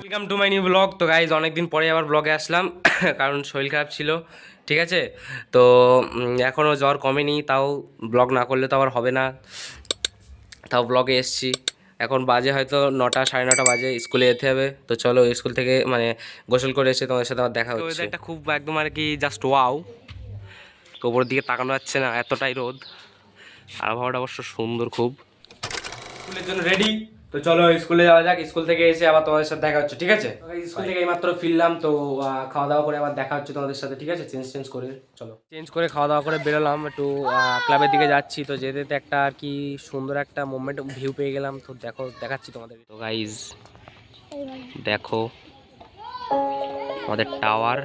Welcome to my new blog. তো guys অনেকদিন পরে আবার ব্লগে আসলাম কারণ শরীর খারাপ ছিল, ঠিক আছে। তো এখনও জ্বর কমেনি, তাও ব্লগ না করলে তো আবার হবে না, তাও ব্লগে এসছি। এখন বাজে হয়তো 9টা 9:30 বাজে, স্কুলে যেতে হবে। তো চলো স্কুল থেকে মানে গোসল করে এসে তোমাদের সাথে আবার দেখা হচ্ছে। ওয়েদারটা খুব একদম আর কি জাস্ট ওয়াও। তো ওপরের দিকে তাকানো যাচ্ছে না, এতটাই রোদ। আবহাওয়াটা অবশ্য সুন্দর খুব। স্কুলের জন্য রেডি, তো চলো স্কুলে যাওয়া যাক। স্কুল থেকে এসে আবার তোমাদের সাথে দেখা হচ্ছে, ঠিক আছে। স্কুল থেকে এইমাত্র ফিরলাম, তো খাওয়া দাওয়া করে আবার দেখা হচ্ছে তোমাদের সাথে, ঠিক আছে। চেঞ্জ করে চলো, চেঞ্জ করে খাওয়া দাওয়া করে বেরোলাম, একটু ক্লাবের দিকে যাচ্ছি। তো যেতে যেতে একটা আর কি সুন্দর একটা মোমেন্ট ভিউ পেয়ে গেলাম, তো দেখাচ্ছি তোমাদের। তো গাইজ দেখো আমাদের টাওয়ার,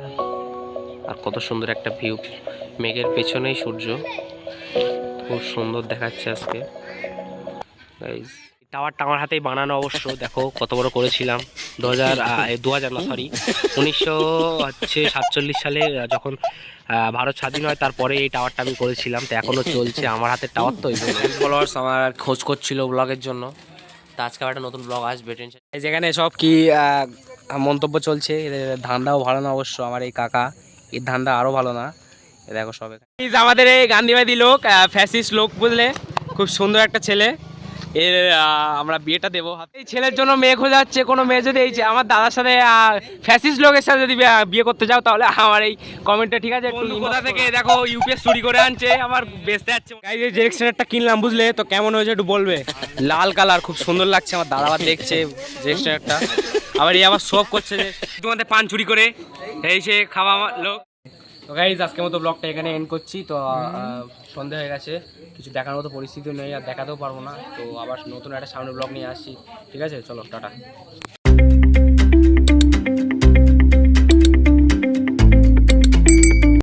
আর কত সুন্দর একটা ভিউ, মেঘের পেছনেই সূর্য, খুব সুন্দর দেখাচ্ছে আজকে গাইজ। টাওয়ারটা আমার হাতেই বানানো অবশ্য, দেখো কত বড় করেছিলাম 2000 না সরি 1947 সালে যখন ভারত স্বাধীন হয়, তারপরে এই টাওয়ারটা আমি করেছিলাম। তো এখনও চলছে আমার হাতের টাওয়ার। তো ফলোয়ার্স আমার খোঁজ করছিল ব্লগের জন্য, তো আজকে একটা নতুন ব্লগ আসবে, টেনশন। এই যেখানে সব কি মন্তব্য চলছে, ধান্দাও ভালো না অবশ্য আমার এই কাকা, এর ধান্দা আরও ভালো না। দেখো সবে আমাদের এই গান্ধীবাদী লোক, ফ্যাসিস্ট লোক বুঝলে, খুব সুন্দর একটা ছেলে। এর আমরা বিয়েটা দেবো। এই ছেলের জন্য মেয়ে খোঁজা যাচ্ছে। কোনো মেয়ে যদি এই আমার দাদার সাথে ফ্যাসিস্ট লোকের সাথে যদি বিয়ে করতে যাও, তাহলে আমার এই কমেন্টে, ঠিক আছে। কোথা থেকে দেখো ইউপিএস চুরি করে আনছে, আমার বেচতে যাচ্ছে। এই যে ডিরেকশনারটা কিনলাম বুঝলে, তো কেমন হয়েছে একটু বলবে। লাল কালার, খুব সুন্দর লাগছে। আমার দাদা আবার দেখছে ডিরেকশনারটা, আবার এই আবার সব করছে যে তোমাদের পান চুরি করে এই সে খাওয়া লোক। তো গাইজ আজকের মতো ব্লগটা এখানে এন্ড করছি। তো সন্ধে হয়ে গেছে, কিছু দেখার মতো পরিস্থিতি নেই, আর দেখাতেও পারবো না। তো আবার নতুন একটা সামনে ব্লগ নিয়ে আসছি, ঠিক আছে। চলো টাটা।